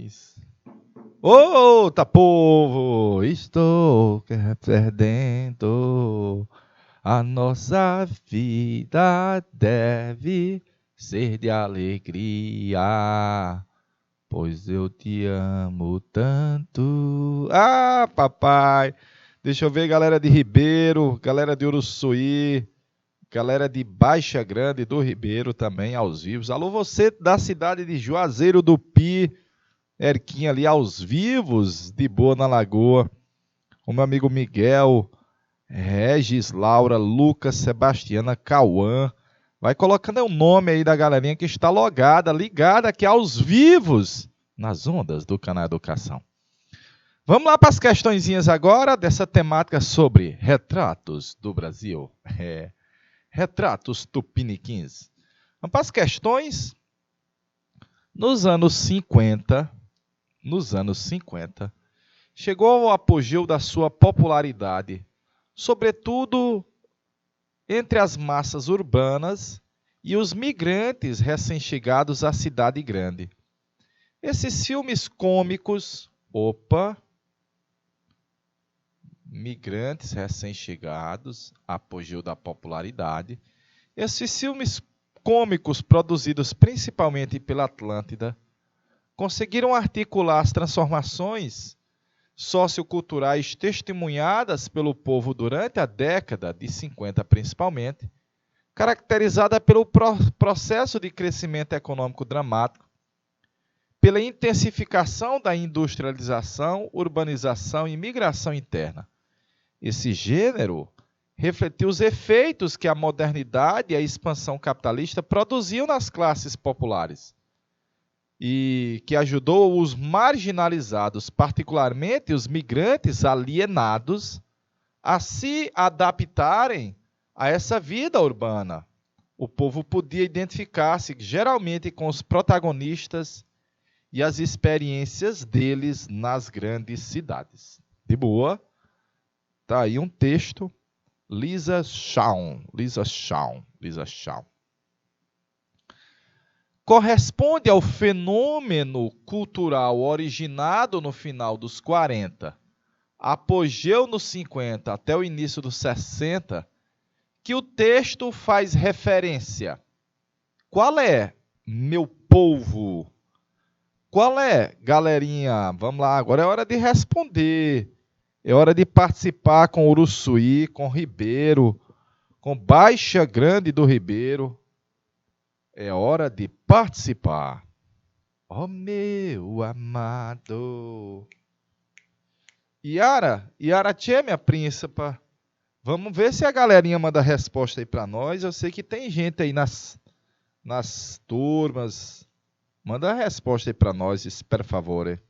Questões. Ô, tá povo, estou perdendo. A nossa vida deve ser de alegria, pois eu te amo tanto. Ah, papai! Deixa eu ver, galera de Ribeiro, galera de Uruçuí, galera de Baixa Grande do Ribeiro também aos vivos. Alô, você da cidade de Juazeiro do Pi, Erquinha ali aos vivos, de boa na Lagoa. O meu amigo Miguel, Regis, Laura, Lucas, Sebastiana, Cauã. Vai colocando o nome aí da galerinha que está logada, ligada aqui aos vivos, nas ondas do canal Educação. Vamos lá para as questõezinhas agora dessa temática sobre retratos do Brasil. Retratos tupiniquins. Vamos para as questões. Nos anos 50, chegou ao apogeu da sua popularidade, sobretudo entre as massas urbanas e os migrantes recém-chegados à cidade grande. Esses filmes cômicos, migrantes recém-chegados, apogeu da popularidade. Esses filmes cômicos produzidos principalmente pela Atlântida conseguiram articular as transformações socioculturais testemunhadas pelo povo durante a década de 50 principalmente, caracterizada pelo processo de crescimento econômico dramático, pela intensificação da industrialização, urbanização e migração interna. Esse gênero refletiu os efeitos que a modernidade e a expansão capitalista produziam nas classes populares e que ajudou os marginalizados, particularmente os migrantes alienados, a se adaptarem a essa vida urbana. O povo podia identificar-se geralmente com os protagonistas e as experiências deles nas grandes cidades. De boa, tá aí um texto, Lisa Shawn. Corresponde ao fenômeno cultural originado no final dos 40, apogeu nos 50 até o início dos 60, que o texto faz referência. Qual é, meu povo? Qual é, galerinha? Vamos lá, agora é hora de responder. É hora de participar com Uruçuí, com Ribeiro, com Baixa Grande do Ribeiro. É hora de participar. Oh, meu amado. Yara Tchê, minha príncipa. Vamos ver se a galerinha manda a resposta aí para nós. Eu sei que tem gente aí nas turmas. Manda a resposta aí para nós, por favor.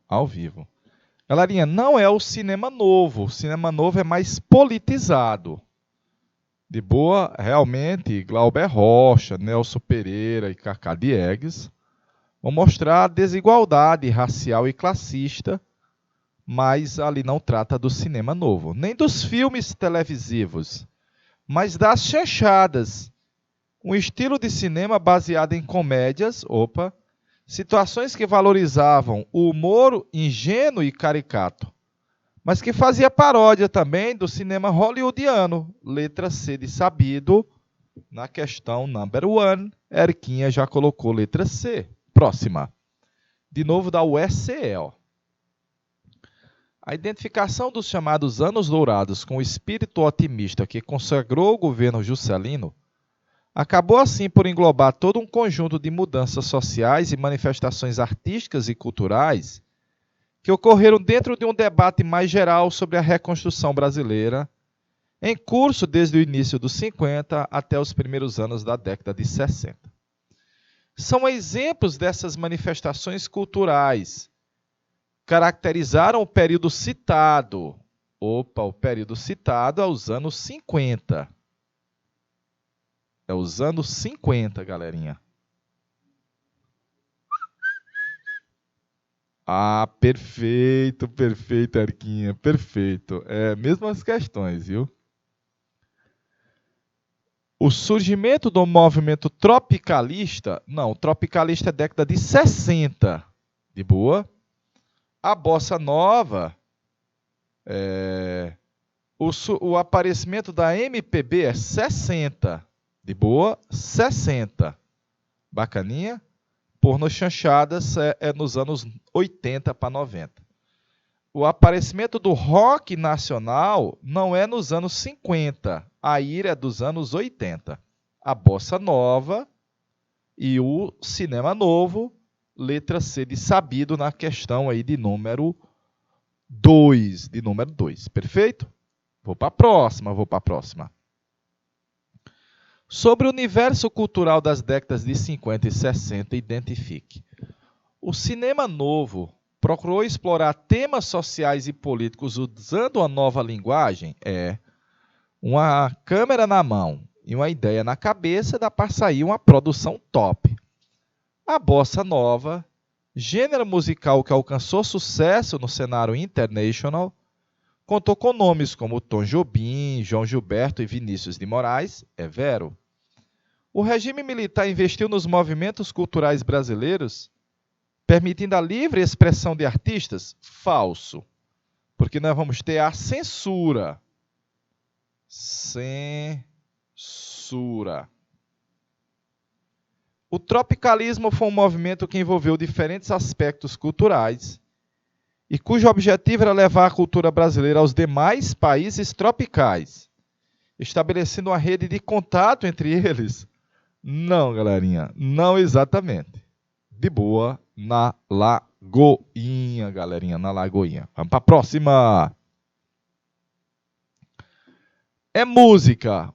Ao vivo. Galerinha, não é o cinema novo. O cinema novo é mais politizado. De boa, realmente, Glauber Rocha, Nelson Pereira e Cacá Diegues vão mostrar a desigualdade racial e classista, mas ali não trata do cinema novo, nem dos filmes televisivos, mas das chanchadas. Um estilo de cinema baseado em comédias, situações que valorizavam o humor ingênuo e caricato, mas que fazia paródia também do cinema hollywoodiano, letra C de sabido, Na questão number 1, Eriquinha já colocou letra C. Próxima. De novo da USCE, ó. A identificação dos chamados anos dourados com o espírito otimista que consagrou o governo Juscelino acabou assim por englobar todo um conjunto de mudanças sociais e manifestações artísticas e culturais que ocorreram dentro de um debate mais geral sobre a reconstrução brasileira, em curso desde o início dos 50 até os primeiros anos da década de 60. São exemplos dessas manifestações culturais caracterizaram o período citado. O período citado é os anos 50. É os anos 50, galerinha. Ah, perfeito, perfeito, Arquinha, perfeito. É, mesmas questões, viu? O surgimento do movimento tropicalista, não, tropicalista é década de 60, de boa. A bossa nova, o aparecimento da MPB é 60, de boa, 60, bacaninha. Porno chanchadas é nos anos 80 para 90. O aparecimento do rock nacional não é nos anos 50, a ira é dos anos 80. A bossa nova e o cinema novo, letra C de sabido na questão aí de número 2, perfeito? Vou para a próxima. Sobre o universo cultural das décadas de 50 e 60, identifique. O cinema novo procurou explorar temas sociais e políticos usando uma nova linguagem? Uma câmera na mão e uma ideia na cabeça dá para sair uma produção top. A bossa nova, gênero musical que alcançou sucesso no cenário international, contou com nomes como Tom Jobim, João Gilberto e Vinícius de Moraes, é vero. O regime militar investiu nos movimentos culturais brasileiros, permitindo a livre expressão de artistas? Falso. Porque nós vamos ter a censura. Censura. O tropicalismo foi um movimento que envolveu diferentes aspectos culturais e cujo objetivo era levar a cultura brasileira aos demais países tropicais, estabelecendo uma rede de contato entre eles. Não, galerinha, não exatamente. De boa, na Lagoinha, galerinha, na Lagoinha. Vamos para a próxima. É música,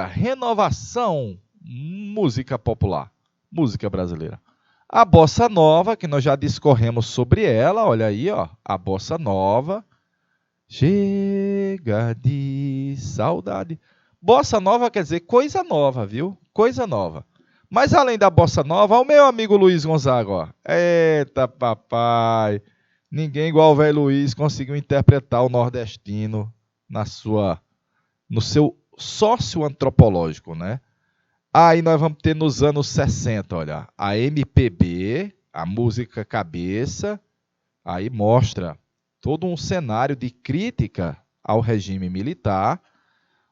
renovação, música popular, música brasileira. A bossa nova, que nós já discorremos sobre ela, olha aí, ó, a bossa nova. Chega de saudade. Bossa nova quer dizer coisa nova, viu? Coisa nova. Mas além da bossa nova, o meu amigo Luiz Gonzaga, ó. Eita, papai. Ninguém igual o velho Luiz conseguiu interpretar o nordestino no seu socioantropológico, né? Aí nós vamos ter nos anos 60, olha, a MPB, a música cabeça, aí mostra todo um cenário de crítica ao regime militar.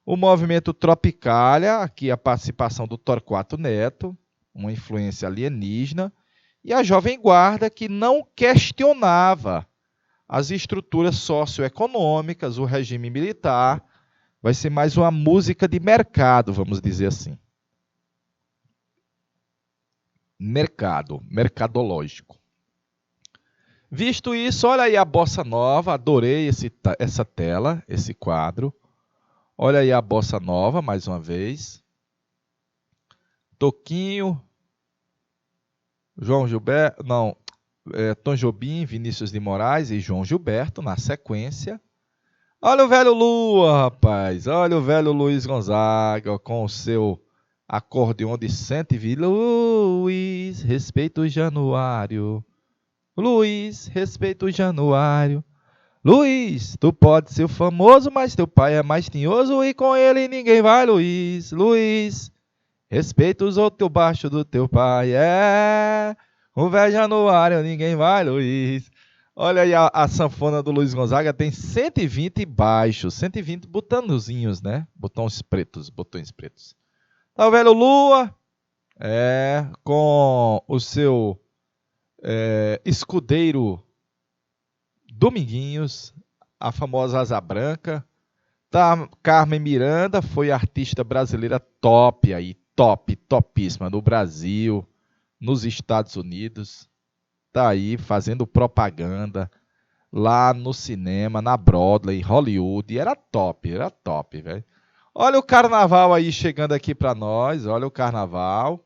O movimento Tropicália, aqui a participação do Torquato Neto, uma influência alienígena, e a Jovem Guarda, que não questionava as estruturas socioeconômicas, o regime militar. Vai ser mais uma música de mercado, vamos dizer assim. Mercado, mercadológico. Visto isso, olha aí a bossa nova, adorei essa tela, esse quadro. Olha aí a bossa nova, mais uma vez. Toquinho, Tom Jobim, Vinícius de Moraes e João Gilberto na sequência. Olha o velho Lua, rapaz. Olha o velho Luiz Gonzaga com o seu acordeon de 120. Luiz, respeita o Januário. Luiz, respeita o Januário. Luiz, tu pode ser famoso, mas teu pai é mais tinhoso e com ele ninguém vai, Luiz. Luiz, respeita os outros baixo do teu pai. O velho Januário, ninguém vai, Luiz. Olha aí a sanfona do Luiz Gonzaga tem 120 baixos, 120 botãozinhos, né? Botões pretos. Tá o velho Lua, com o seu escudeiro Dominguinhos, a famosa Asa Branca. Tá, Carmen Miranda foi artista brasileira top aí, top, topíssima no Brasil, nos Estados Unidos. Tá aí fazendo propaganda lá no cinema, na Broadway, Hollywood. Era top, velho. Olha o carnaval aí chegando aqui para nós, olha o carnaval.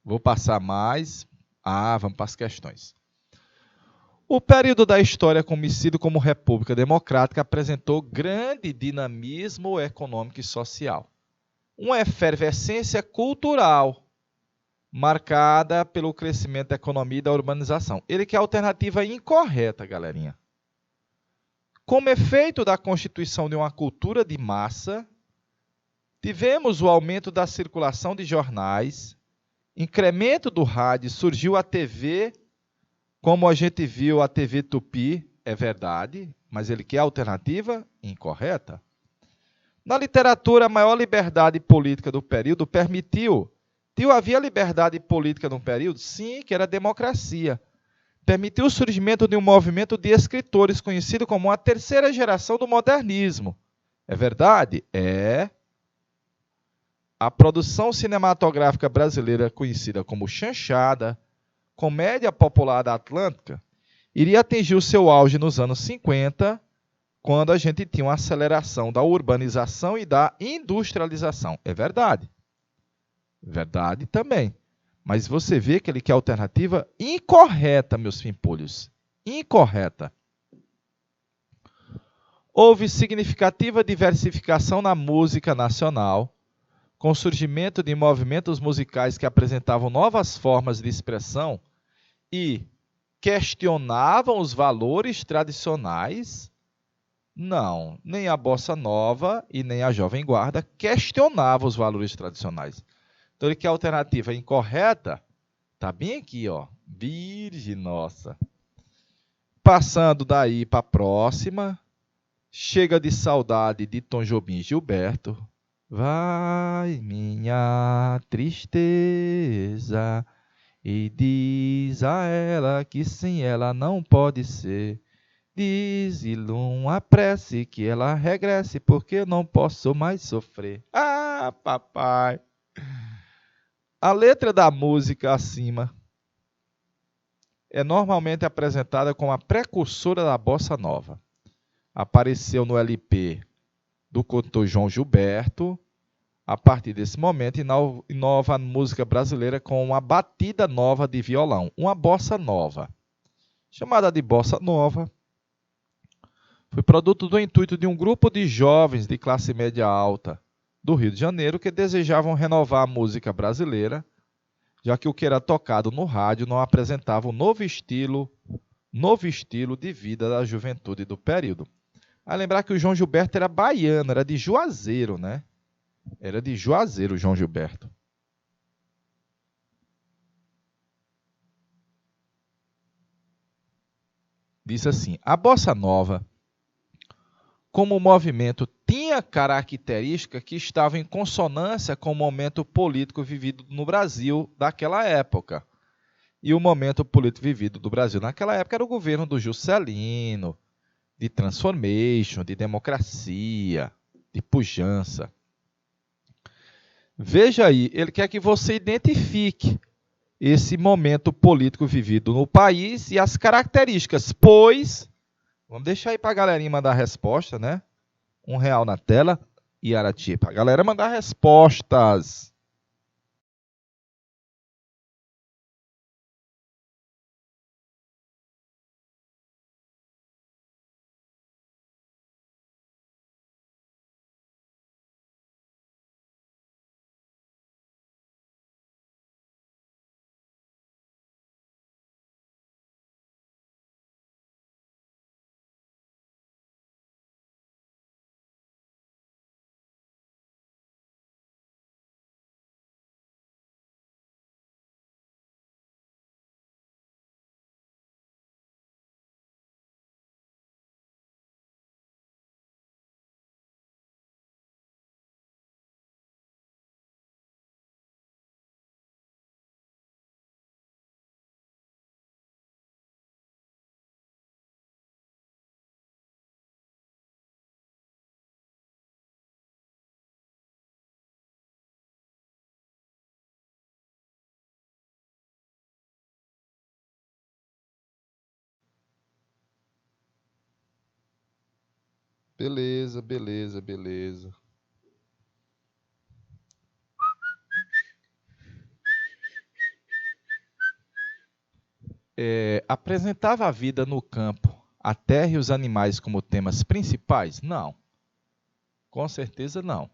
Vou passar mais. Vamos para as questões. O período da história conhecido como República Democrática apresentou grande dinamismo econômico e social. Uma efervescência cultural, marcada pelo crescimento da economia e da urbanização. Ele quer a alternativa incorreta, galerinha. Como efeito da constituição de uma cultura de massa, tivemos o aumento da circulação de jornais, incremento do rádio, surgiu a TV, como a gente viu a TV Tupi, é verdade, mas ele quer a alternativa incorreta. Na literatura, a maior liberdade política do período permitiu. Havia liberdade política no período? Sim, que era a democracia. Permitiu o surgimento de um movimento de escritores conhecido como a terceira geração do modernismo. É verdade? É. A produção cinematográfica brasileira, conhecida como chanchada, comédia popular da Atlântica, iria atingir o seu auge nos anos 50, quando a gente tinha uma aceleração da urbanização e da industrialização. É verdade. Verdade também. Mas você vê que ele quer a alternativa incorreta, meus pimpolhos. Incorreta. Houve significativa diversificação na música nacional, com o surgimento de movimentos musicais que apresentavam novas formas de expressão e questionavam os valores tradicionais. Não, nem a bossa nova e nem a jovem guarda questionavam os valores tradicionais. Então ele quer a alternativa incorreta, tá bem aqui, ó. Virgem nossa. Passando daí para a próxima. Chega de saudade de Tom Jobim e Gilberto. Vai minha tristeza e diz a ela que sem ela não pode ser. Diz-lhe uma prece que ela regresse, porque eu não posso mais sofrer. Ah, papai! A letra da música acima é normalmente apresentada como a precursora da bossa nova. Apareceu no LP do cantor João Gilberto. A partir desse momento, inova a música brasileira com uma batida nova de violão, uma bossa nova. Chamada de bossa nova, foi produto do intuito de um grupo de jovens de classe média alta do Rio de Janeiro que desejavam renovar a música brasileira, já que o que era tocado no rádio não apresentava um novo estilo de vida da juventude do período. A lembrar que o João Gilberto era baiano, era de Juazeiro, né? Era de Juazeiro o João Gilberto. Diz assim: a bossa nova, como movimento, tinha característica que estava em consonância com o momento político vivido no Brasil daquela época. E o momento político vivido do Brasil naquela época era o governo do Juscelino, de transformation, de democracia, de pujança. Veja aí, ele quer que você identifique esse momento político vivido no país e as características, pois, vamos deixar aí para a galerinha mandar a resposta, né? R$1 na tela e Arati, para a galera mandar respostas. Beleza, beleza, beleza. Apresentava a vida no campo, a terra e os animais como temas principais? Não, com certeza não.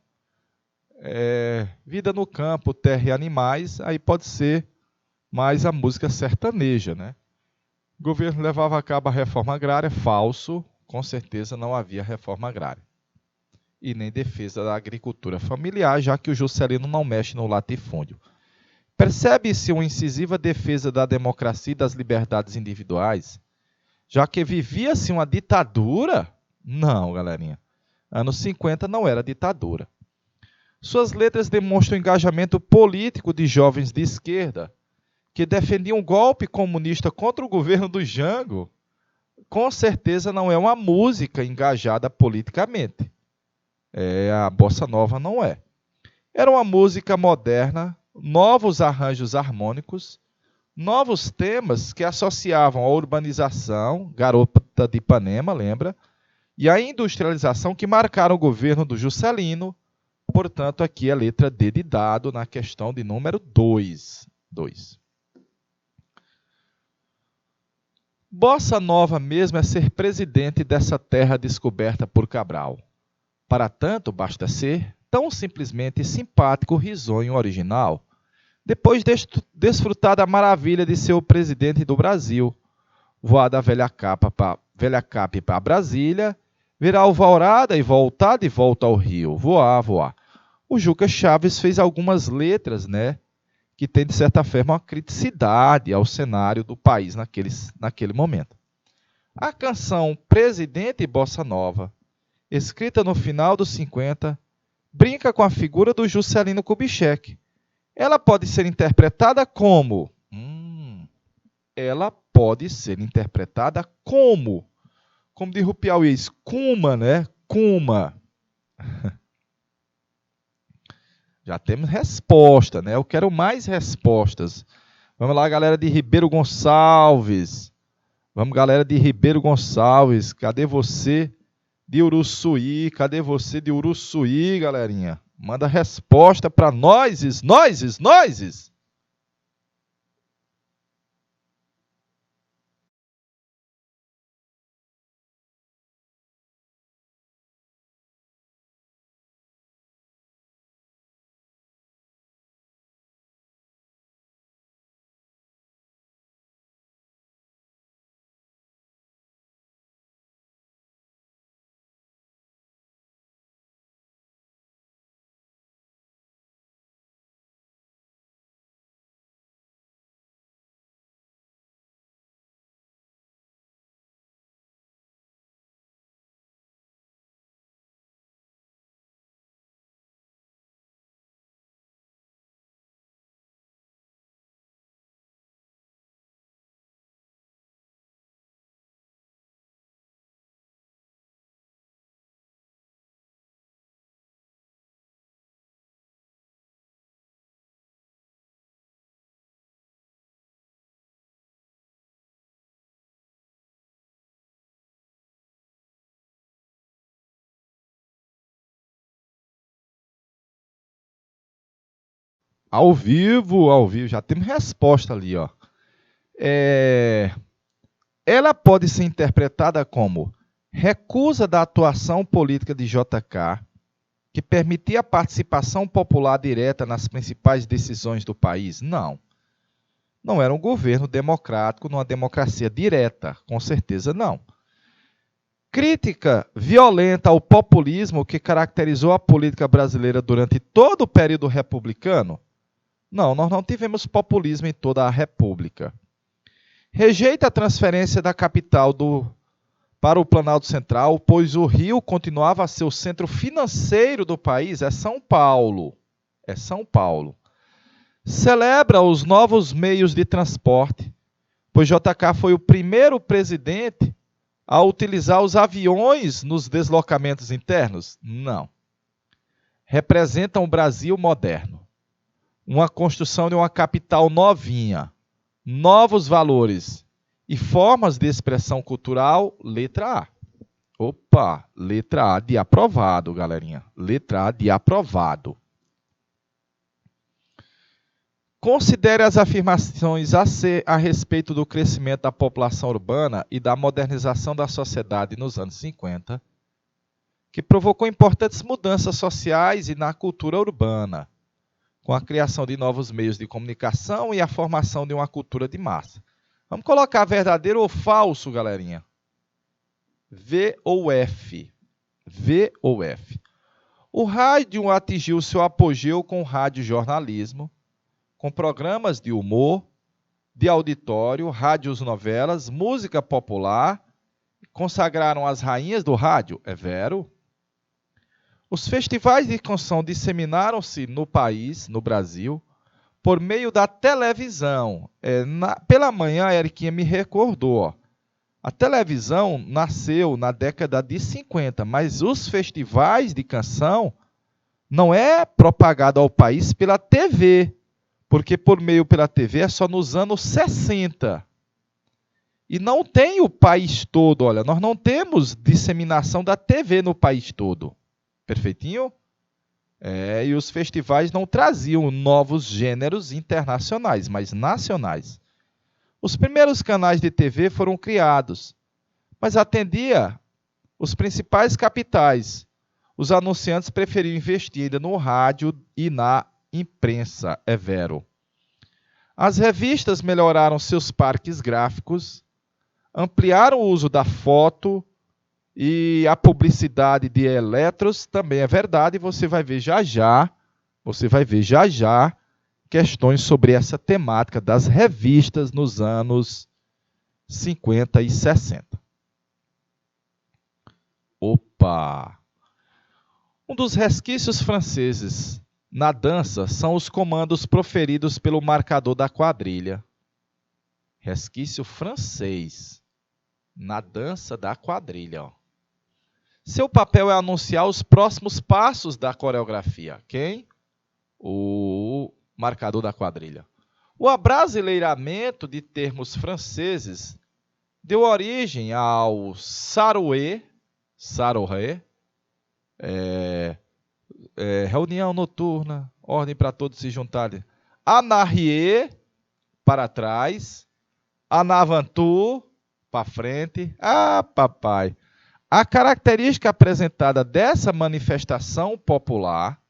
Vida no campo, terra e animais, aí pode ser mais a música sertaneja, né? O governo levava a cabo a reforma agrária, falso, com certeza não havia reforma agrária. E nem defesa da agricultura familiar, já que o Juscelino não mexe no latifúndio. Percebe-se uma incisiva defesa da democracia e das liberdades individuais, já que vivia-se uma ditadura? Não, galerinha. Anos 50 não era ditadura. Suas letras demonstram o engajamento político de jovens de esquerda que defendiam um golpe comunista contra o governo do Jango. Com certeza não é uma música engajada politicamente. A bossa nova não é. Era uma música moderna, novos arranjos harmônicos, novos temas que associavam a urbanização, Garota de Ipanema, lembra? E a industrialização que marcaram o governo do Juscelino. Portanto, aqui a letra D de dado na questão de número 2. Bossa nova mesmo é ser presidente dessa terra descoberta por Cabral. Para tanto, basta ser tão simplesmente simpático, risonho, original, depois de desfrutar da maravilha de ser o presidente do Brasil, voar da velha capa para Brasília, virar alvorada e voltar de volta ao Rio, voar. O Juca Chaves fez algumas letras, né, que tem, de certa forma, uma criticidade ao cenário do país naquele momento. A canção Presidente Bossa Nova, escrita no final dos 50, brinca com a figura do Juscelino Kubitschek. Ela pode ser interpretada como... Como diz o piauiês, cuma, né? Cuma. Já temos resposta, né? Eu quero mais respostas. Vamos lá, galera de Ribeiro Gonçalves. Cadê você de Uruçuí? Galerinha? Manda resposta para nós. Ao vivo, já temos resposta ali, ó. Ela pode ser interpretada como recusa da atuação política de JK, que permitia a participação popular direta nas principais decisões do país? Não. Não era um governo democrático, numa democracia direta, com certeza não. Crítica violenta ao populismo que caracterizou a política brasileira durante todo o período republicano? Não, nós não tivemos populismo em toda a República. Rejeita a transferência da capital para o Planalto Central, pois o Rio continuava a ser o centro financeiro do país. É São Paulo. Celebra os novos meios de transporte, pois JK foi o primeiro presidente a utilizar os aviões nos deslocamentos internos? Não. Representa um Brasil moderno. Uma construção de uma capital novinha, novos valores e formas de expressão cultural, letra A. Opa, letra A de aprovado, galerinha. Letra A de aprovado. Considere as afirmações a respeito do crescimento da população urbana e da modernização da sociedade nos anos 50, que provocou importantes mudanças sociais e na cultura urbana, com a criação de novos meios de comunicação e a formação de uma cultura de massa. Vamos colocar verdadeiro ou falso, galerinha? V ou F? V ou F? O rádio atingiu seu apogeu com o radiojornalismo, com programas de humor, de auditório, rádios novelas, música popular, consagraram as rainhas do rádio, é vero? Os festivais de canção disseminaram-se no país, no Brasil, por meio da televisão. Pela manhã, a Eriquinha me recordou, ó. A televisão nasceu na década de 50, mas os festivais de canção não é propagado ao país pela TV, porque por meio pela TV é só nos anos 60. E não tem o país todo, olha, nós não temos disseminação da TV no país todo. Perfeitinho? E os festivais não traziam novos gêneros internacionais, mas nacionais. Os primeiros canais de TV foram criados, mas atendia os principais capitais. Os anunciantes preferiam investir ainda no rádio e na imprensa, é vero. As revistas melhoraram seus parques gráficos, ampliaram o uso da foto e a publicidade de eletros, também é verdade, você vai ver já já questões sobre essa temática das revistas nos anos 50 e 60. Opa! Um dos resquícios franceses na dança são os comandos proferidos pelo marcador da quadrilha. Resquício francês na dança da quadrilha. Ó. Seu papel é anunciar os próximos passos da coreografia. Quem? O marcador da quadrilha. O abrasileiramento de termos franceses deu origem ao saroué, reunião noturna, ordem para todos se juntarem. Anarrier, para trás. Anavantu, para frente. Ah, papai! A característica apresentada dessa manifestação popular,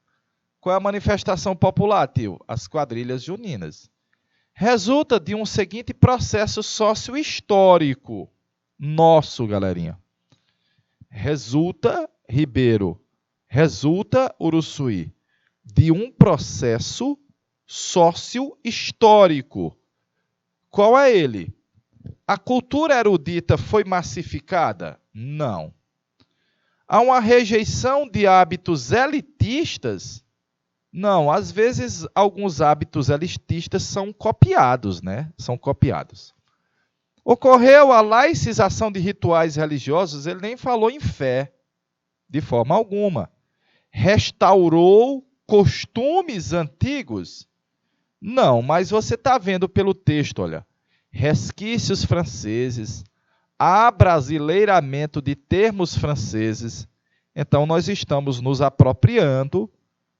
qual é a manifestação popular, tio? As quadrilhas juninas. Resulta de um seguinte processo sócio-histórico nosso, galerinha. Resulta, Ribeiro, resulta, Uruçuí, de um processo sócio-histórico. Qual é ele? A cultura erudita foi massificada? Não. Há uma rejeição de hábitos elitistas? Não. Às vezes, alguns hábitos elitistas são copiados, né? São copiados. Ocorreu a laicização de rituais religiosos? Ele nem falou em fé, de forma alguma. Restaurou costumes antigos? Não, mas você está vendo pelo texto, olha. Resquícios franceses, abrasileiramento de termos franceses. Então, nós estamos nos apropriando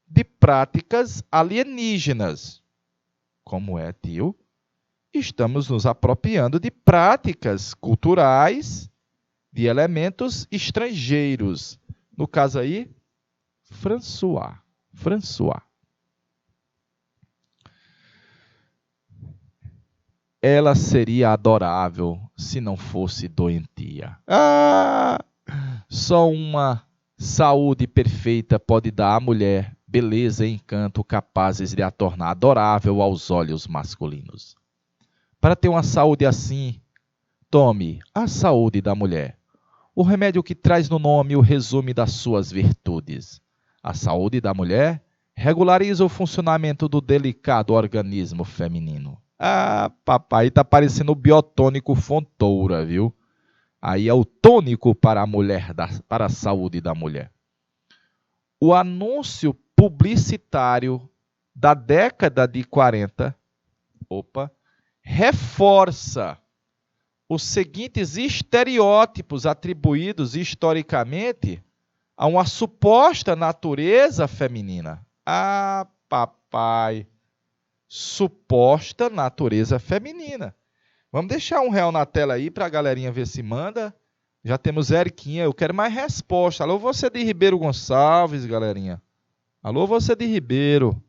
de práticas alienígenas. Como é, tio? Estamos nos apropriando de práticas culturais, de elementos estrangeiros. No caso aí, François. Ela seria adorável se não fosse doentia. Só uma saúde perfeita pode dar à mulher beleza e encanto capazes de a tornar adorável aos olhos masculinos. Para ter uma saúde assim, tome a saúde da mulher. O remédio que traz no nome o resumo das suas virtudes. A saúde da mulher regulariza o funcionamento do delicado organismo feminino. Papai, tá parecendo o biotônico Fontoura, viu? Aí é o tônico para a mulher, para a saúde da mulher. O anúncio publicitário da década de 40, reforça os seguintes estereótipos atribuídos historicamente a uma suposta natureza feminina. Ah, papai, suposta natureza feminina. Vamos deixar R$ 1 na tela aí para a galerinha ver se manda. Já temos Eriquinha, eu quero mais resposta. Alô, você de Ribeiro Gonçalves, galerinha. Alô, você de Ribeiro.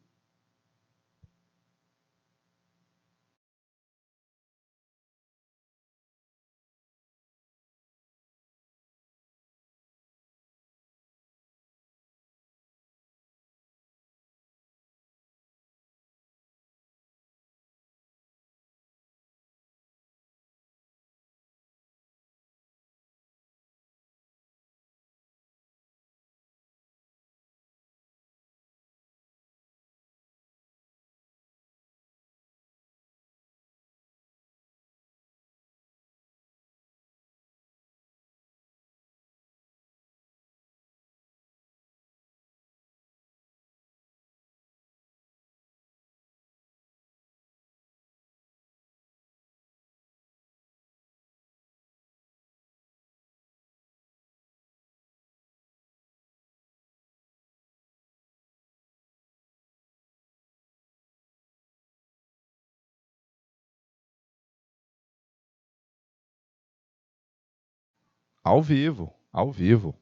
Ao vivo, ao vivo.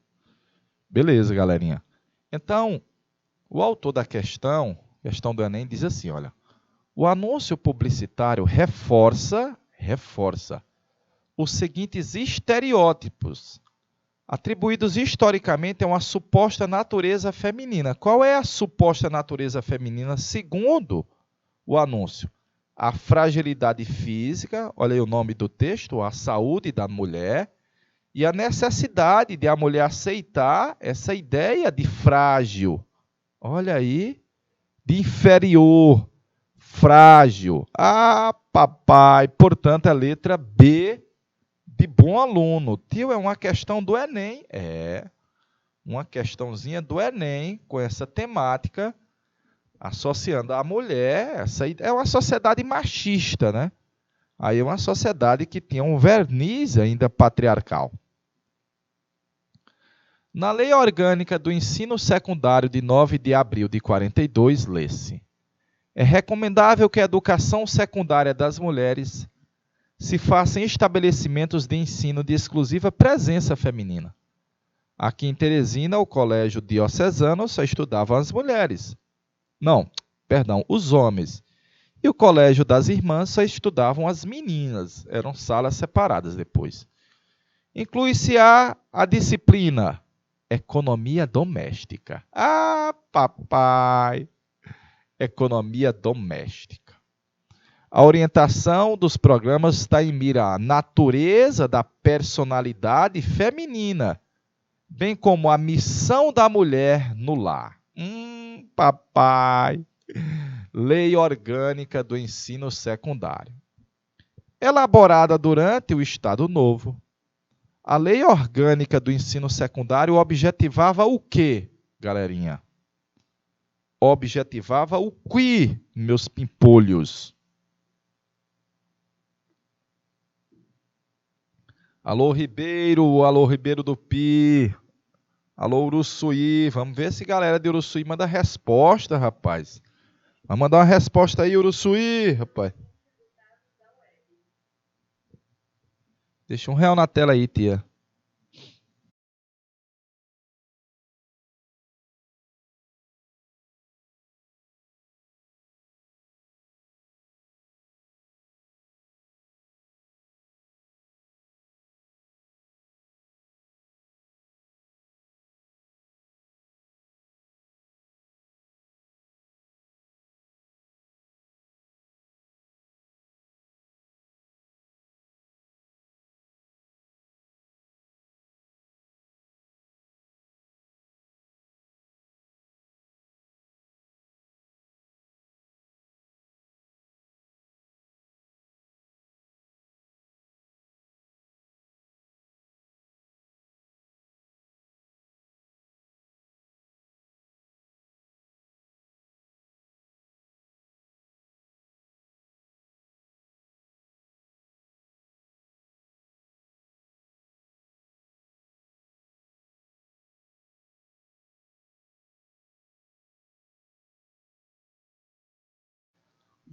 Beleza, galerinha. Então, o autor da questão do Enem, diz assim, olha. O anúncio publicitário reforça os seguintes estereótipos, atribuídos historicamente a uma suposta natureza feminina. Qual é a suposta natureza feminina segundo o anúncio? A fragilidade física, olha aí o nome do texto, a saúde da mulher, e a necessidade de a mulher aceitar essa ideia de frágil. Olha aí, de inferior, frágil. Ah, papai, portanto, a letra B de bom aluno. Tio, é uma questão do Enem. É, uma questãozinha do Enem com essa temática, associando a mulher. Essa é uma sociedade machista, né? Aí é uma sociedade que tinha um verniz ainda patriarcal. Na Lei Orgânica do Ensino Secundário de 9 de abril de 42, lê-se: é recomendável que a educação secundária das mulheres se faça em estabelecimentos de ensino de exclusiva presença feminina. Aqui em Teresina, o colégio diocesano só estudavam as mulheres. Não, perdão, os homens. E o colégio das irmãs só estudavam as meninas. Eram salas separadas depois. Inclui-se a disciplina Economia Doméstica. Ah, papai! Economia Doméstica. A orientação dos programas está em mira à natureza da personalidade feminina, bem como a missão da mulher no lar. Papai. Lei Orgânica do Ensino Secundário. Elaborada durante o Estado Novo, a Lei Orgânica do Ensino Secundário objetivava o quê, galerinha? Objetivava o quê, meus pimpolhos? Alô, Ribeiro do Pi. Alô, Uruçuí. Vamos ver se a galera de Uruçuí manda resposta, rapaz. Vai mandar uma resposta aí, Uruçuí, rapaz. Deixa R$ 1 na tela aí, tia.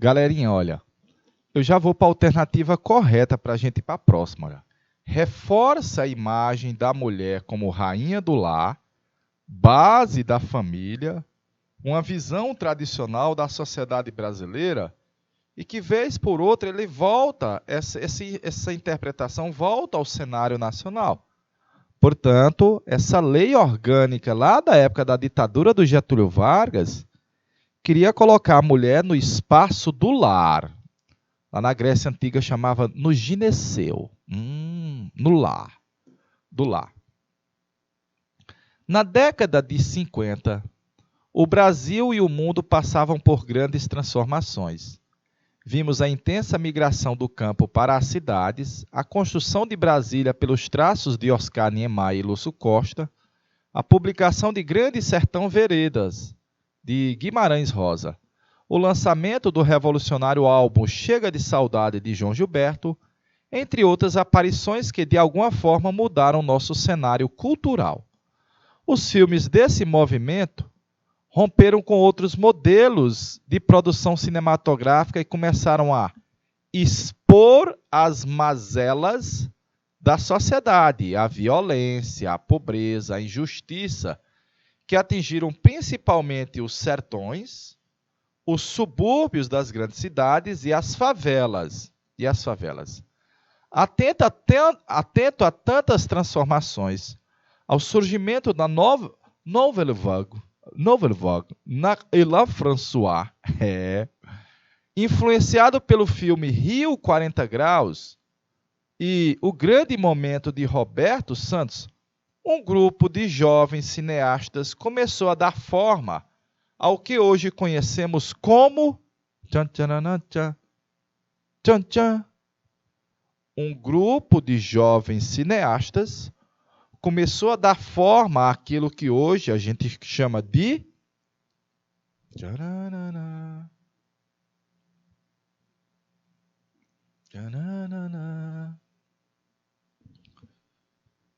Galerinha, olha, eu já vou para a alternativa correta para a gente ir para a próxima. Olha. Reforça a imagem da mulher como rainha do lar, base da família, uma visão tradicional da sociedade brasileira e que, vez por outra, ele volta, essa interpretação volta ao cenário nacional. Portanto, essa lei orgânica lá da época da ditadura do Getúlio Vargas queria colocar a mulher no espaço do lar. Lá na Grécia Antiga chamava no gineceu, no lar, do lar. Na década de 50, o Brasil e o mundo passavam por grandes transformações. Vimos a intensa migração do campo para as cidades, a construção de Brasília pelos traços de Oscar Niemeyer e Lúcio Costa, a publicação de Grande Sertão Veredas, de Guimarães Rosa, o lançamento do revolucionário álbum Chega de Saudade, de João Gilberto, entre outras aparições que de alguma forma mudaram nosso cenário cultural. Os filmes desse movimento romperam com outros modelos de produção cinematográfica e começaram a expor as mazelas da sociedade, a violência, a pobreza, a injustiça, que atingiram principalmente os sertões, os subúrbios das grandes cidades e as favelas. Atento a tantas transformações, ao surgimento da Nouvelle Vague, e lá François, influenciado pelo filme Rio 40 Graus e o grande momento de Roberto Santos, um grupo de jovens cineastas começou a dar forma ao que hoje conhecemos como um grupo de jovens cineastas começou a dar forma àquilo que hoje a gente chama de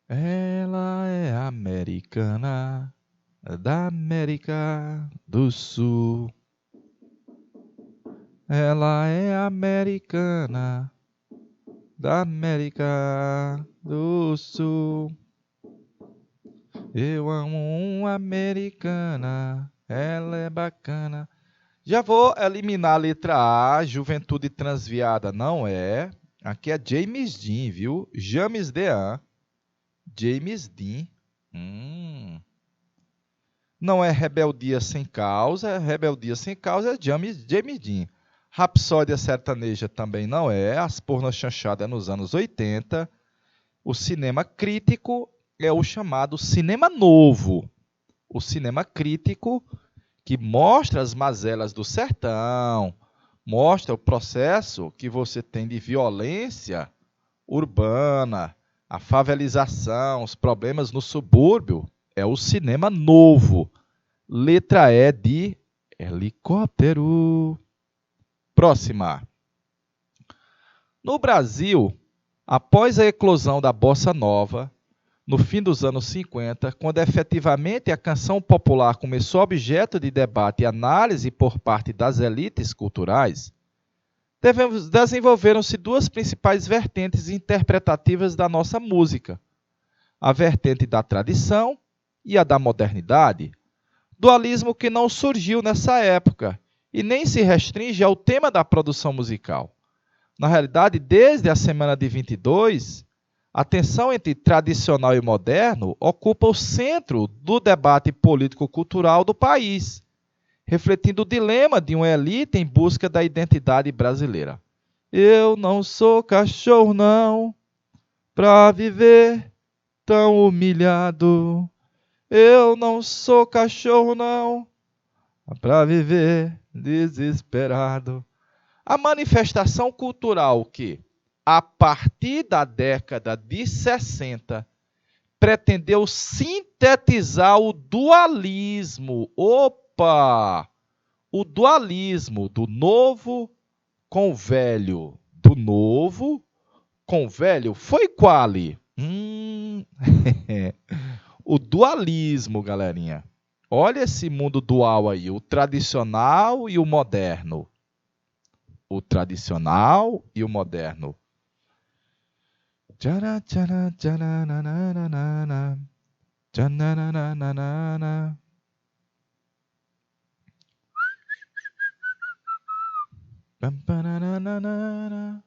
ela é americana, da América do Sul. Ela é americana, da América do Sul. Eu amo uma americana, ela é bacana. Já vou eliminar a letra A, Juventude Transviada, não é. Aqui é James Dean, viu? James Dean. James Dean. Não é Rebeldia Sem Causa. Rebeldia Sem Causa é James Dean. Rapsódia Sertaneja também não é. As Pornas Chanchadas nos anos 80. O cinema crítico é o chamado cinema novo. O cinema crítico que mostra as mazelas do sertão, mostra o processo que você tem de violência urbana, a favelização, os problemas no subúrbio, é o cinema novo. Letra E de helicóptero. Próxima. No Brasil, após a eclosão da Bossa Nova, no fim dos anos 50, quando efetivamente a canção popular começou objeto de debate e análise por parte das elites culturais, desenvolveram-se duas principais vertentes interpretativas da nossa música: a vertente da tradição e a da modernidade, dualismo que não surgiu nessa época e nem se restringe ao tema da produção musical. Na realidade, desde a semana de 22, a tensão entre tradicional e moderno ocupa o centro do debate político-cultural do país, refletindo o dilema de uma elite em busca da identidade brasileira. Eu não sou cachorro, não, pra viver tão humilhado. Eu não sou cachorro, não, pra viver desesperado. A manifestação cultural que, a partir da década de 60, pretendeu sintetizar o dualismo. Opa! O dualismo do novo com o velho. Do novo com o velho. Foi qual? O dualismo, galerinha. Olha esse mundo dual aí, o tradicional e o moderno. o tradicional e o moderno. Tchara, tchara, tchara, nananana, tchanananana. Pam, pananana.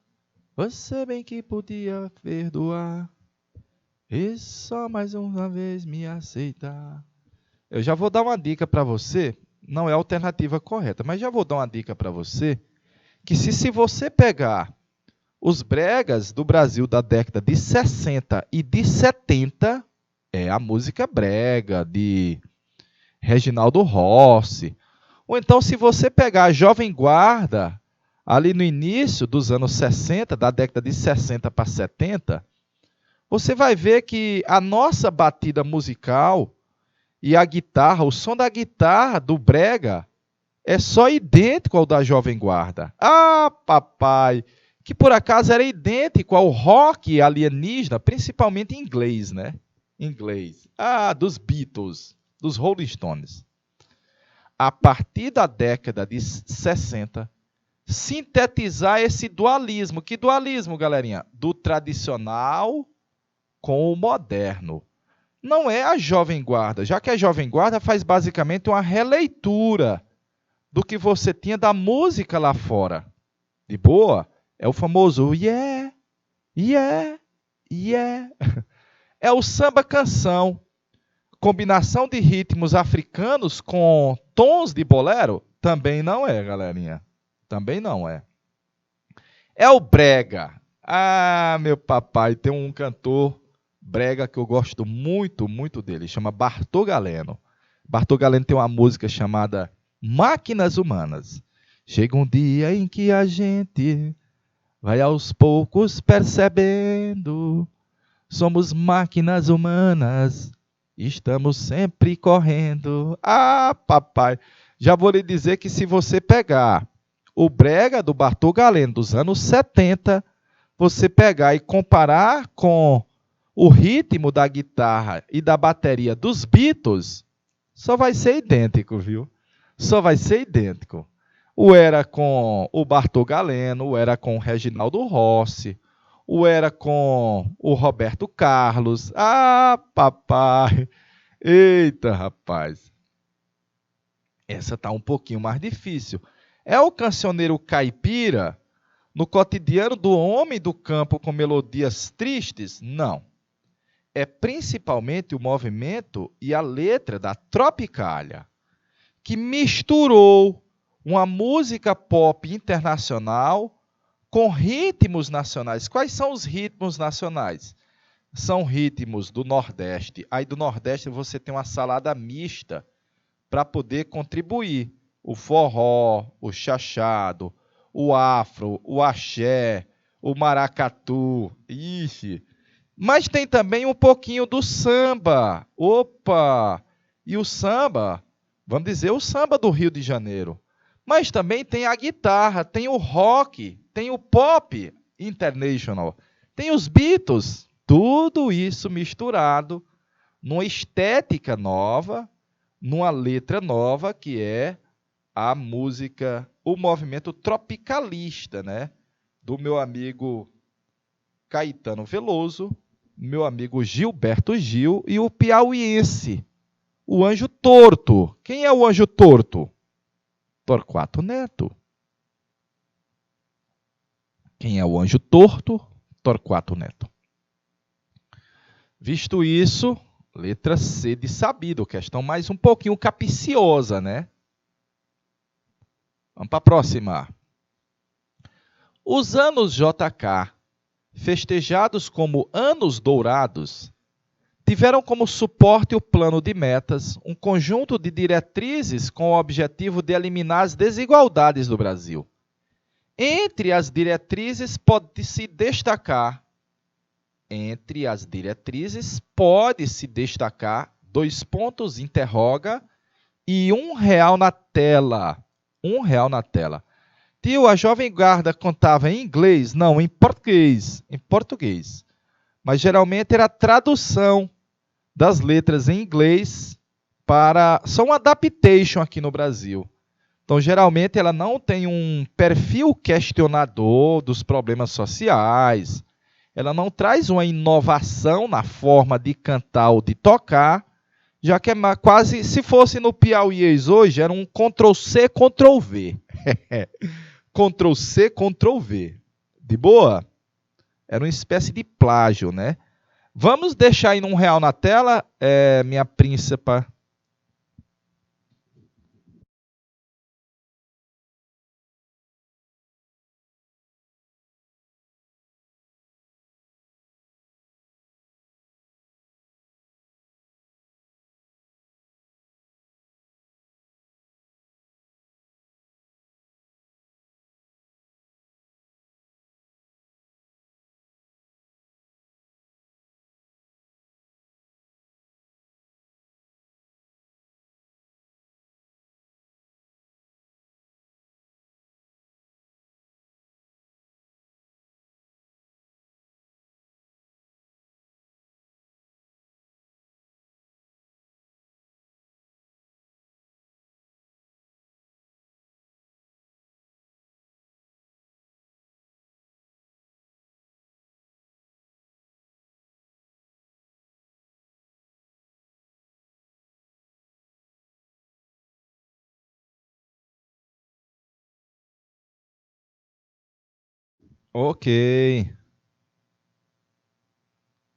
Você bem que podia perdoar e só mais uma vez me aceitar. Eu já vou dar uma dica para você, não é a alternativa correta, mas já vou dar uma dica para você, que se você pegar os bregas do Brasil da década de 60 e de 70, é a música brega de Reginaldo Rossi. Ou então, se você pegar a Jovem Guarda, ali no início dos anos 60, da década de 60 para 70, você vai ver que a nossa batida musical e a guitarra, o som da guitarra do brega, é só idêntico ao da Jovem Guarda. Ah, papai! Que por acaso era idêntico ao rock alienígena, principalmente em inglês, né? Inglês. Ah, dos Beatles, dos Rolling Stones. A partir da década de 60, sintetizar esse dualismo. Que dualismo, galerinha? Do tradicional com o moderno. Não é a Jovem Guarda, já que a Jovem Guarda faz basicamente uma releitura do que você tinha da música lá fora. De boa? É o famoso yeah, yeah, yeah. É o samba canção. Combinação de ritmos africanos com tons de bolero? Também não é, galerinha. Também não é. É o brega. Ah, meu papai, tem um cantor brega que eu gosto muito, muito dele. Chama Bartô Galeno. Bartô Galeno tem uma música chamada Máquinas Humanas. Chega um dia em que a gente vai aos poucos percebendo. Somos máquinas humanas. Estamos sempre correndo. Ah, papai. Já vou lhe dizer que se você pegar o brega do Bartô Galeno dos anos 70, você pegar e comparar com o ritmo da guitarra e da bateria dos Beatles, só vai ser idêntico, viu? Só vai ser idêntico. O era com o Bartô Galeno, o era com o Reginaldo Rossi, o era com o Roberto Carlos. Ah, papai! Eita, rapaz! Essa tá um pouquinho mais difícil. É o cancioneiro caipira no cotidiano do homem do campo com melodias tristes? Não. É principalmente o movimento e a letra da Tropicália, que misturou uma música pop internacional com ritmos nacionais. Quais são os ritmos nacionais? São ritmos do Nordeste. Aí do Nordeste você tem uma salada mista para poder contribuir. O forró, o chachado, o afro, o axé, o maracatu. Ixi! Mas tem também um pouquinho do samba. Opa! E o samba, vamos dizer, o samba do Rio de Janeiro. Mas também tem a guitarra, tem o rock, tem o pop international, tem os Beatles. Tudo isso misturado numa estética nova, numa letra nova, que é a música, o movimento tropicalista, né? Do meu amigo Caetano Veloso, meu amigo Gilberto Gil e o piauiense, o Anjo Torto. Quem é o Anjo Torto? Torquato Neto. Quem é o Anjo Torto? Torquato Neto. Visto isso, letra C de sabido, questão mais um pouquinho capiciosa, né? Vamos para a próxima. Os anos JK, festejados como anos dourados, tiveram como suporte o plano de metas, um conjunto de diretrizes com o objetivo de eliminar as desigualdades do Brasil. Entre as diretrizes pode-se destacar, dois pontos, interroga, e R$ 1 na tela. R$ 1 na tela. Tio, a Jovem Guarda contava em inglês? Não, em português. Em português. Mas geralmente era tradução das letras em inglês para... Só um adaptation aqui no Brasil. Então, geralmente, ela não tem um perfil questionador dos problemas sociais, ela não traz uma inovação na forma de cantar ou de tocar, já que é quase, se fosse no Piauiês hoje, era um Ctrl+C, Ctrl+V. Ctrl+C, Ctrl+V. De boa? Era uma espécie de plágio, né? Vamos deixar aí num real na tela, minha príncipa. Ok,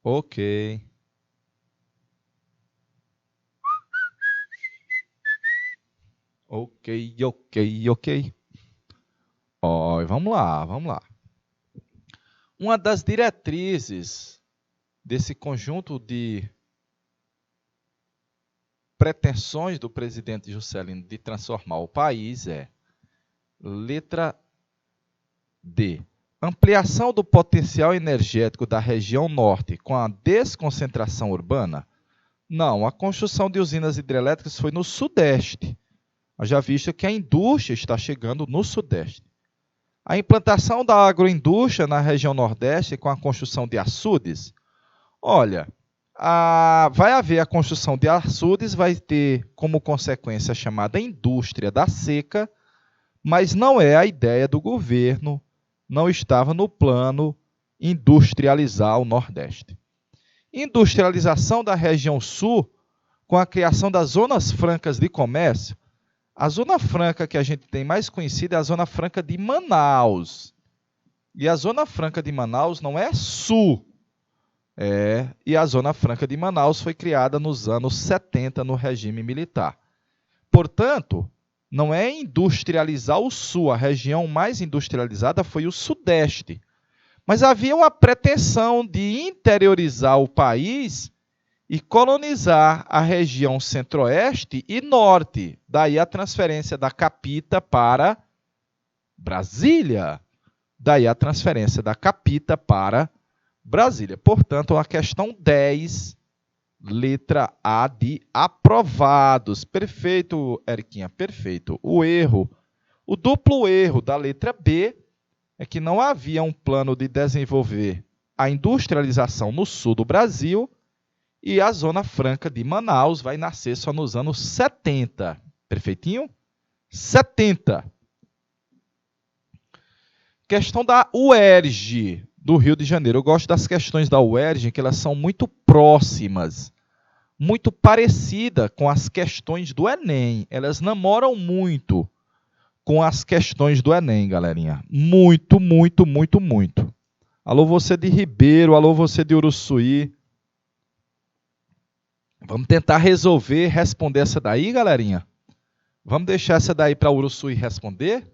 ok, ok. Ó, vamos lá, vamos lá. Uma das diretrizes desse conjunto de pretensões do presidente Juscelino de transformar o país é, letra D, ampliação do potencial energético da região norte com a desconcentração urbana? Não, a construção de usinas hidrelétricas foi no sudeste. Já visto que a indústria está chegando no sudeste. A implantação da agroindústria na região nordeste com a construção de açudes? Olha, vai haver a construção de açudes, vai ter como consequência a chamada indústria da seca, mas não é a ideia do governo, não estava no plano industrializar o Nordeste. Industrialização da região sul, com a criação das zonas francas de comércio. A zona franca que a gente tem mais conhecida é a Zona Franca de Manaus. E a Zona Franca de Manaus não é sul, e a Zona Franca de Manaus foi criada nos anos 70 no regime militar. Portanto, não é industrializar o sul, a região mais industrializada foi o sudeste. Mas havia uma pretensão de interiorizar o país e colonizar a região centro-oeste e norte. Daí a transferência da capita para Brasília. Daí a transferência da capita para Brasília. Portanto, a questão 10, letra A de aprovados. Perfeito, Eriquinha, perfeito. O duplo erro da letra B é que não havia um plano de desenvolver a industrialização no sul do Brasil e a Zona Franca de Manaus vai nascer só nos anos 70. Perfeitinho? 70. Questão da UERJ, do Rio de Janeiro. Eu gosto das questões da UERJ, que elas são muito próximas, muito parecidas com as questões do Enem. Elas namoram muito com as questões do Enem, galerinha. Muito, muito, muito, muito. Alô, você de Ribeiro, alô, você de Uruçuí. Vamos tentar resolver, responder essa daí, galerinha? Vamos deixar essa daí para Uruçuí responder?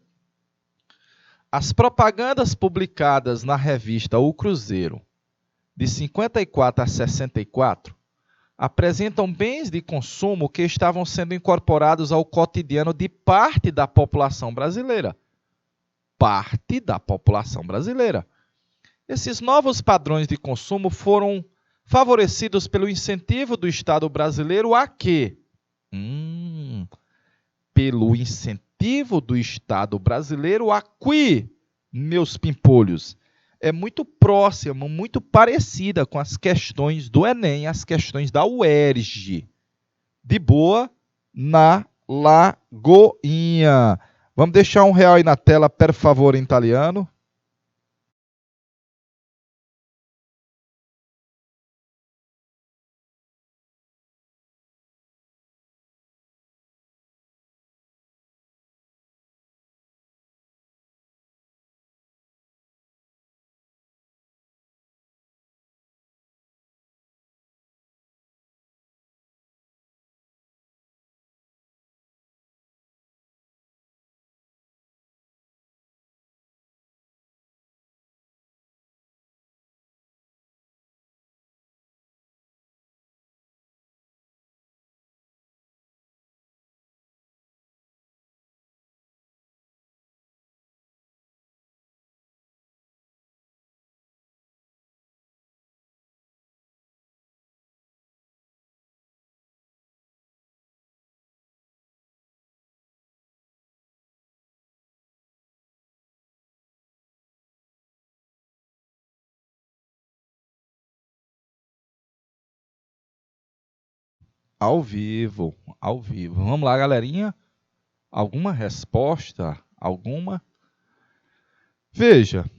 As propagandas publicadas na revista O Cruzeiro, de 54 a 64, apresentam bens de consumo que estavam sendo incorporados ao cotidiano de parte da população brasileira. Parte da população brasileira. Esses novos padrões de consumo foram favorecidos pelo incentivo do Estado brasileiro a quê? Pelo incentivo do Estado brasileiro a quê, meus pimpolhos? É muito próxima, muito parecida com as questões do Enem, as questões da UERJ. De boa, na Lagoinha. Vamos deixar R$ 1 aí na tela, per favor, em italiano. Ao vivo, ao vivo. Vamos lá, galerinha. Alguma resposta? Alguma? Veja,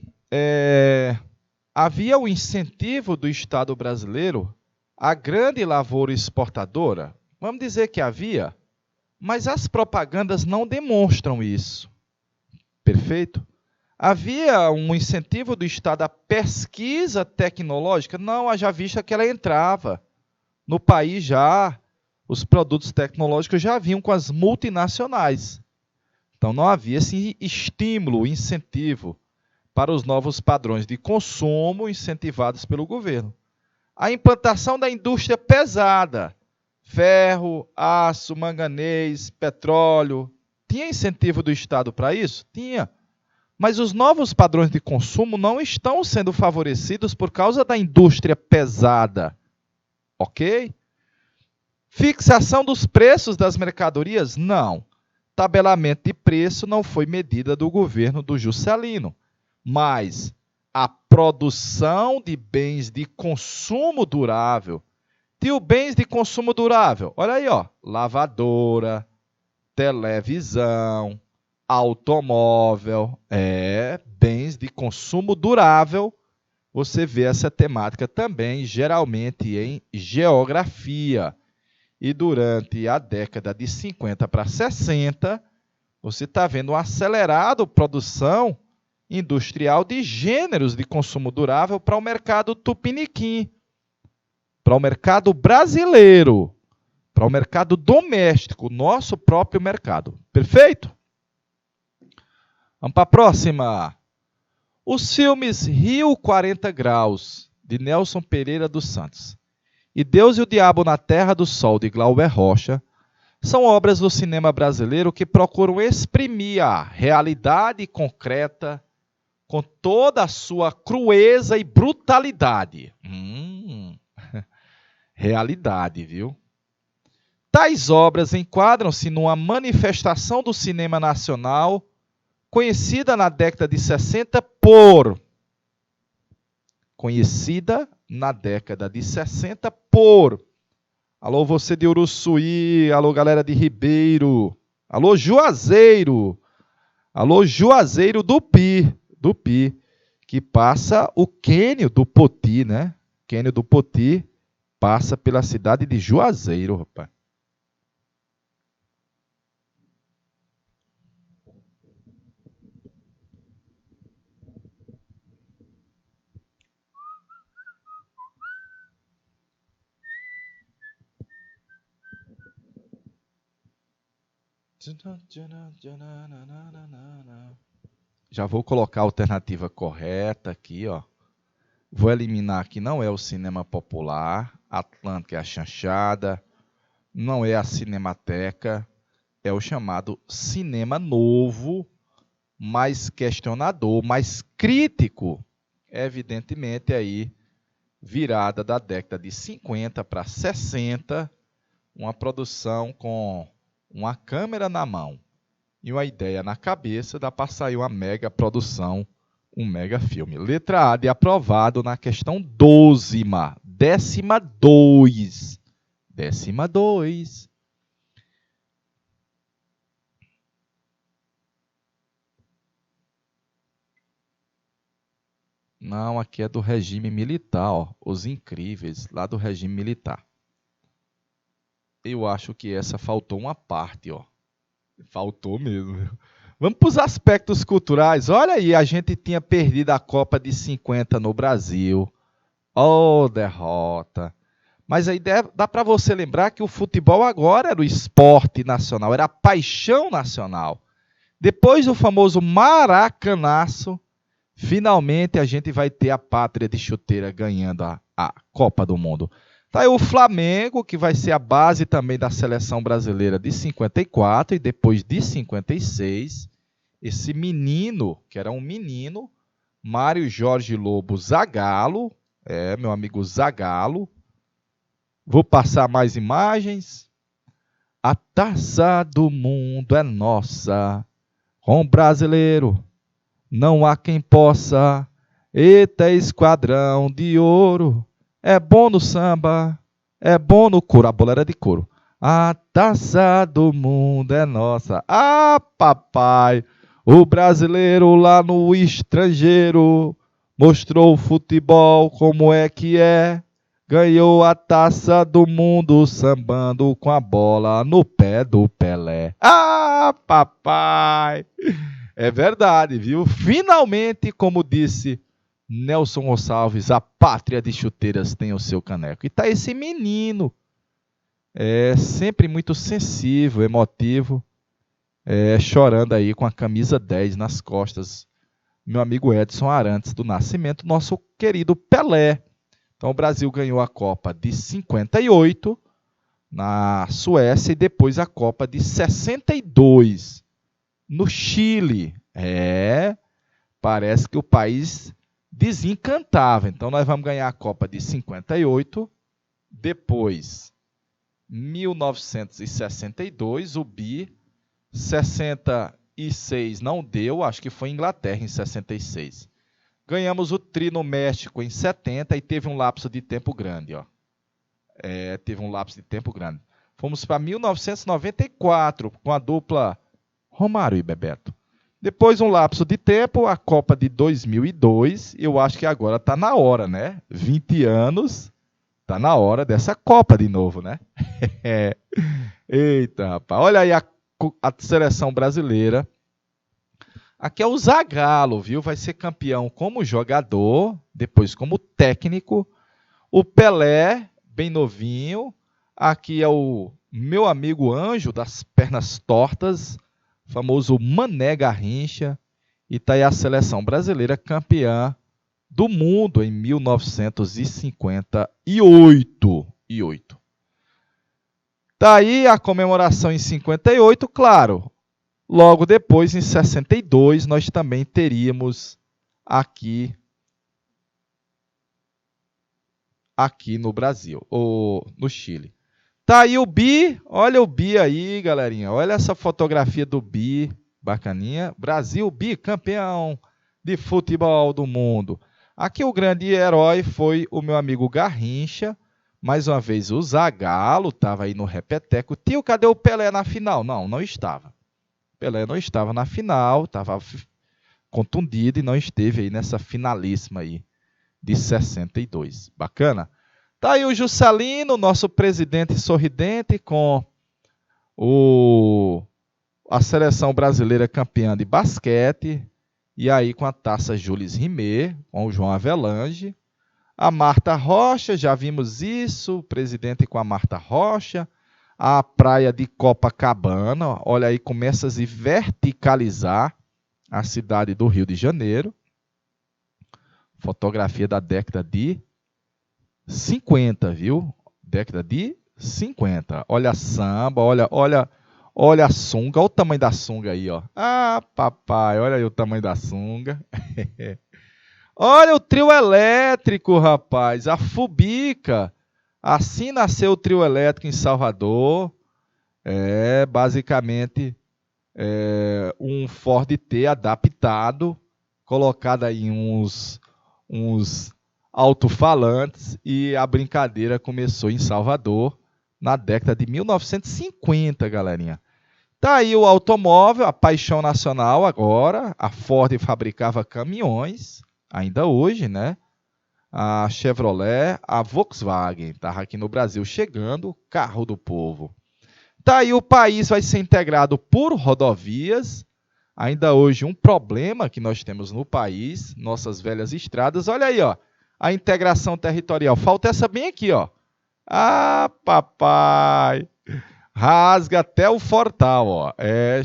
havia o incentivo do Estado brasileiro à grande lavoura exportadora. Vamos dizer que havia, mas as propagandas não demonstram isso. Perfeito? Havia um incentivo do Estado à pesquisa tecnológica? Não, haja vista que ela entrava. No país já, os produtos tecnológicos já vinham com as multinacionais. Então não havia esse estímulo, incentivo para os novos padrões de consumo incentivados pelo governo. A implantação da indústria pesada, ferro, aço, manganês, petróleo, tinha incentivo do Estado para isso? Tinha. Mas os novos padrões de consumo não estão sendo favorecidos por causa da indústria pesada. Ok? Fixação dos preços das mercadorias? Não. Tabelamento de preço não foi medida do governo do Juscelino. Mas a produção de bens de consumo durável. Tio, bens de consumo durável. Olha aí, ó. Lavadora, televisão, automóvel. Bens de consumo durável. Você vê essa temática também, geralmente em geografia. E durante a década de 50 para 60, você está vendo uma acelerada produção industrial de gêneros de consumo durável para o mercado tupiniquim, para o mercado brasileiro, para o mercado doméstico, nosso próprio mercado. Perfeito? Vamos para a próxima. Os filmes Rio 40 Graus, de Nelson Pereira dos Santos, e Deus e o Diabo na Terra do Sol, de Glauber Rocha, são obras do cinema brasileiro que procuram exprimir a realidade concreta com toda a sua crueza e brutalidade. Realidade, viu? Tais obras enquadram-se numa manifestação do cinema nacional conhecida na década de 60 por... Alô, você de Uruçuí, alô, galera de Ribeiro, alô, Juazeiro do Pi, que passa o Quênio do Poti, né? Quênio do Poti passa pela cidade de Juazeiro, rapaz. Já vou colocar a alternativa correta aqui, ó. Vou eliminar que não é o cinema popular, Atlântica é a chanchada, não é a Cinemateca, é o chamado cinema novo, mais questionador, mais crítico, evidentemente aí virada da década de 50 para 60, uma produção com uma câmera na mão e uma ideia na cabeça, dá para sair uma mega produção, um mega filme. Letra A de aprovado na questão 12, décima 2. Não, aqui é do regime militar, ó. Os Incríveis, lá do regime militar. Eu acho que essa faltou uma parte, ó. Faltou mesmo. Vamos para os aspectos culturais. Olha aí, a gente tinha perdido a Copa de 50 no Brasil. Oh, derrota. Mas aí dá para você lembrar que o futebol agora era o esporte nacional, era a paixão nacional. Depois do famoso Maracanaço, finalmente a gente vai ter a pátria de chuteira ganhando a Copa do Mundo. Tá aí o Flamengo, que vai ser a base também da seleção brasileira de 54 e depois de 56. Esse menino, que era um menino, Mário Jorge Lobo Zagallo, meu amigo Zagallo. Vou passar mais imagens. A taça do mundo é nossa, com brasileiro não há quem possa. Eita, esquadrão de ouro, é bom no samba, é bom no couro. A bola era de couro. A taça do mundo é nossa. Ah, papai, o brasileiro lá no estrangeiro mostrou o futebol como é que é. Ganhou a taça do mundo sambando com a bola no pé do Pelé. Ah, papai! É verdade, viu? Finalmente, como disse Nelson Gonçalves, a pátria de chuteiras tem o seu caneco. E tá esse menino, sempre muito sensível, emotivo, chorando aí com a camisa 10 nas costas. Meu amigo Edson Arantes do Nascimento, nosso querido Pelé. Então o Brasil ganhou a Copa de 58 na Suécia e depois a Copa de 62 no Chile. Parece que o país desencantava. Então nós vamos ganhar a Copa de 58, depois 1962, o bi, 66 não deu, acho que foi Inglaterra em 66. Ganhamos o tri no México em 70 e teve um lapso de tempo grande, ó. Teve um lapso de tempo grande. Fomos para 1994 com a dupla Romário e Bebeto. Depois um lapso de tempo, a Copa de 2002. Eu acho que agora está na hora, né? 20 anos, está na hora dessa Copa de novo, né? Eita, rapaz. Olha aí a seleção brasileira. Aqui é o Zagallo, viu? Vai ser campeão como jogador, depois como técnico. O Pelé, bem novinho. Aqui é o meu amigo Anjo, das pernas tortas, famoso Mané Garrincha. E tá aí a seleção brasileira campeã do mundo em 1958. Tá aí a comemoração em 58, claro. Logo depois, em 62, nós também teríamos aqui no Brasil, ou no Chile. Tá aí o bi, olha o bi aí, galerinha. Olha essa fotografia do bi, bacaninha. Brasil bicampeão de futebol do mundo. Aqui o grande herói foi o meu amigo Garrincha. Mais uma vez o Zagallo estava aí no repeteco. Tio, cadê o Pelé na final? Não estava. Pelé não estava na final, estava contundido e não esteve aí nessa finalíssima aí de 62. Bacana? Tá aí o Juscelino, nosso presidente sorridente, com a seleção brasileira campeã de basquete, e aí com a taça Jules Rimet, com o João Avelange. A Marta Rocha, já vimos isso, o presidente com a Marta Rocha. A praia de Copacabana, olha aí, começa a se verticalizar a cidade do Rio de Janeiro. Fotografia da década de 50, viu? Década de 50. Olha a samba, olha a sunga, olha o tamanho da sunga aí, ó. Ah, papai, olha aí o tamanho da sunga. Olha o trio elétrico, rapaz, a Fubica. Assim nasceu o trio elétrico em Salvador. Basicamente um Ford T adaptado, colocado aí uns alto-falantes, e a brincadeira começou em Salvador na década de 1950, galerinha. Tá aí o automóvel, a paixão nacional agora. A Ford fabricava caminhões, ainda hoje, né? A Chevrolet, a Volkswagen, estava aqui no Brasil chegando, carro do povo. Daí o país vai ser integrado por rodovias. Ainda hoje um problema que nós temos no país, nossas velhas estradas. Olha aí, ó, a integração territorial. Falta essa bem aqui, ó. Ah, papai! Rasga até o Fortal, ó.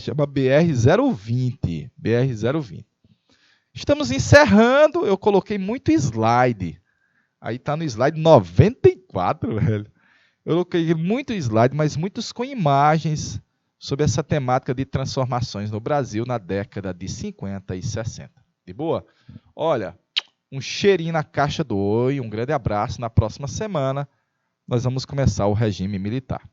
Chama BR-020. BR-020. Estamos encerrando. Eu coloquei muito slide. Aí tá no slide 94, velho. Eu coloquei muito slide, mas muitos com imagens sobre essa temática de transformações no Brasil na década de 50 e 60. De boa? Olha, um cheirinho na caixa do Oi, um grande abraço. Na próxima semana nós vamos começar o regime militar.